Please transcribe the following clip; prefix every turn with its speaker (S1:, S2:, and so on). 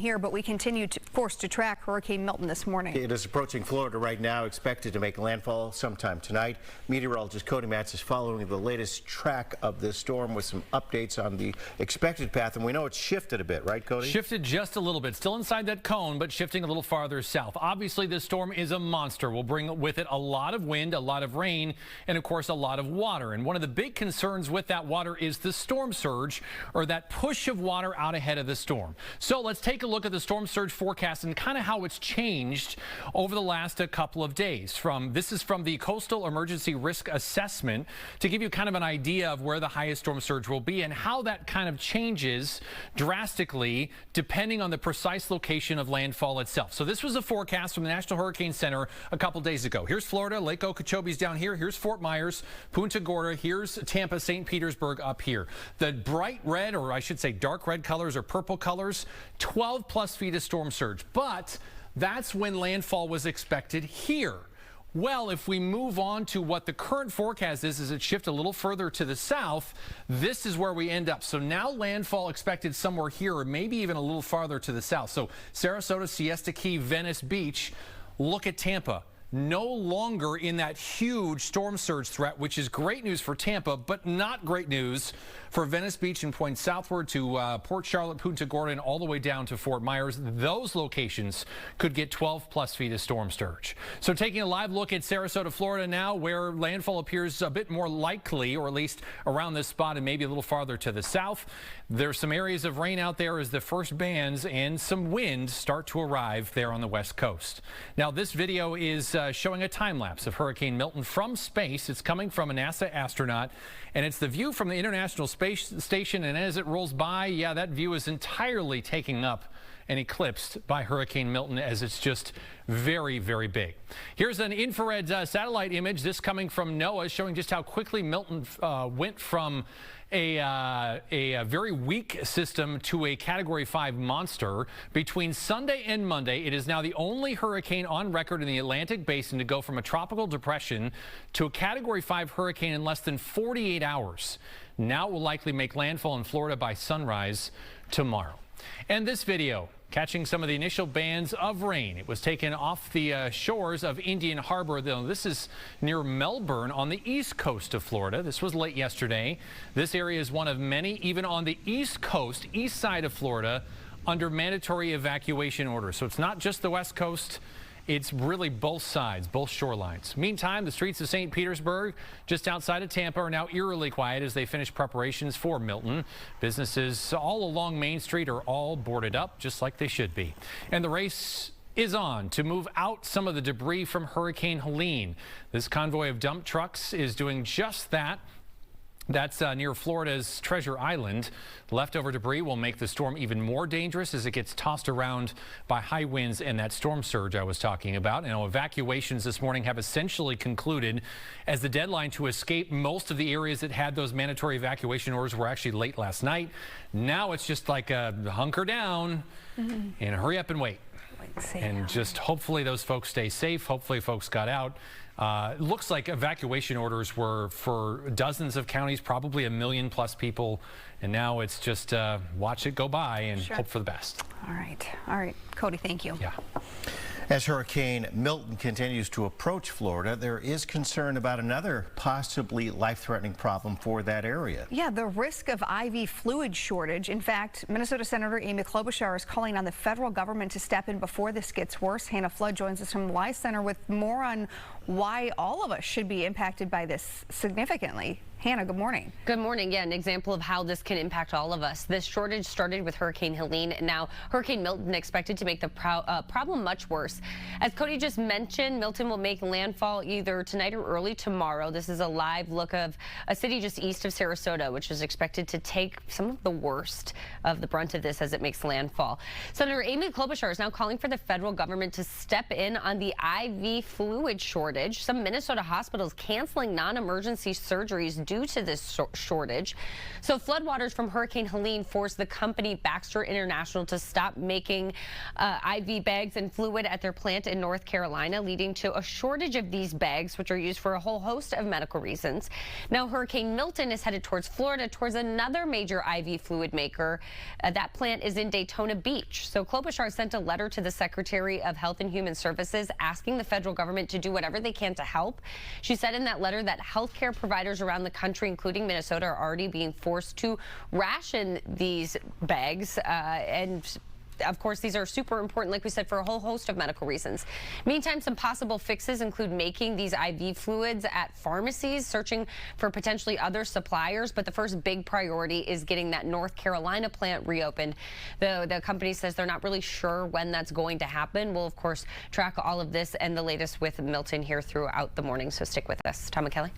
S1: here, but we continue forced to track Hurricane Milton this morning.
S2: It is approaching Florida right now, expected to make landfall sometime tonight. Meteorologist Cody Matz is following the latest track of this storm with some updates on the expected path, and we know it's shifted a bit, right, Cody?
S3: Shifted just a little bit, still inside that cone, but shifting a little farther south. Obviously, this storm is a monster. Will bring with it a lot of wind, a lot of rain, and of course, a lot of water. And one of the big concerns with that water is the storm surge, or that push of water out ahead of the storm. So let's take a look at the storm surge forecast and kind of how it's changed over the last couple of days. This is from the Coastal Emergency Risk Assessment to give you kind of an idea of where the highest storm surge will be and how that kind of changes drastically depending on the precise location of landfall itself. So this was a forecast from the National Hurricane Center a couple days ago. Here's Florida, Lake Okeechobee's down here. Here's Fort Myers, Punta Gorda. Here's Tampa, St. Petersburg up here. The bright red, or I should say dark red colors or purple colors, 12 plus feet of storm surge. But that's when landfall was expected here. Well, if we move on to what the current forecast is it shift a little further to the south, this is where we end up. So now landfall expected somewhere here, or maybe even a little farther to the south. So Sarasota, Siesta Key, Venice Beach. Look at Tampa. No longer in that huge storm surge threat, which is great news for Tampa, but not great news for Venice Beach and points southward to Port Charlotte, Punta Gorda, and all the way down to Fort Myers. Those locations could get 12 plus feet of storm surge. So taking a live look at Sarasota, Florida now, where landfall appears a bit more likely, or at least around this spot and maybe a little farther to the south. There's some areas of rain out there as the first bands and some wind start to arrive there on the west coast. Now this video is showing a time lapse of Hurricane Milton from space. It's coming from a NASA astronaut, and it's the view from the International Space Station. And as it rolls by, yeah, that view is entirely taken up and eclipsed by Hurricane Milton, as it's just very, very big. Here's an infrared satellite image, this coming from NOAA, showing just how quickly Milton went from a very weak system to a Category 5 monster. Between Sunday and Monday, it is now the only hurricane on record in the Atlantic Basin to go from a tropical depression to a Category 5 hurricane in less than 48 hours. Now it will likely make landfall in Florida by sunrise tomorrow. And this video catching some of the initial bands of rain. It was taken off the shores of Indian Harbor. This is near Melbourne on the east coast of Florida. This was late yesterday. This area is one of many, even on the east coast, east side of Florida, under mandatory evacuation orders. So it's not just the west coast. It's really both sides, both shorelines. Meantime, the streets of St. Petersburg, just outside of Tampa, are now eerily quiet as they finish preparations for Milton. Businesses all along Main Street are all boarded up, just like they should be. And the race is on to move out some of the debris from Hurricane Helene. This convoy of dump trucks is doing just that. That's near Florida's Treasure Island. Leftover debris will make the storm even more dangerous as it gets tossed around by high winds and that storm surge I was talking about. Evacuations this morning have essentially concluded, as the deadline to escape most of the areas that had those mandatory evacuation orders were actually late last night. Now it's just like a hunker down and hurry up and wait. And just hopefully those folks stay safe. Hopefully folks got out. It looks like evacuation orders were for dozens of counties, probably 1 million plus people. And now it's just watch it go by and hope for the best.
S1: All right. Cody, thank you.
S3: Yeah.
S2: As Hurricane Milton continues to approach Florida, there is concern about another possibly life-threatening problem for that area.
S1: Yeah, the risk of IV fluid shortage. In fact, Minnesota Senator Amy Klobuchar is calling on the federal government to step in before this gets worse. Hannah Flood joins us from the Wise Center with more on why all of us should be impacted by this significantly. Hannah, good morning.
S4: Good morning. Yeah, an example of how this can impact all of us. This shortage started with Hurricane Helene. Now, Hurricane Milton expected to make the problem much worse. As Cody just mentioned, Milton will make landfall either tonight or early tomorrow. This is a live look of a city just east of Sarasota, which is expected to take some of the worst of the brunt of this as it makes landfall. Senator Amy Klobuchar is now calling for the federal government to step in on the IV fluid shortage. Some Minnesota hospitals canceling non-emergency surgeries due to this shortage. So floodwaters from Hurricane Helene forced the company Baxter International to stop making IV bags and fluid at their plant in North Carolina, leading to a shortage of these bags, which are used for a whole host of medical reasons. Now, Hurricane Milton is headed towards Florida, towards another major IV fluid maker. That plant is in Daytona Beach. So Klobuchar sent a letter to the Secretary of Health and Human Services asking the federal government to do whatever they can to help. She said in that letter that healthcare providers around the country, including Minnesota, are already being forced to ration these bags. And of course, these are super important, like we said, for a whole host of medical reasons. Meantime, some possible fixes include making these IV fluids at pharmacies, searching for potentially other suppliers. But the first big priority is getting that North Carolina plant reopened. The company says they're not really sure when that's going to happen. We'll, of course, track all of this and the latest with Milton here throughout the morning. So stick with us. Tom and Kelly.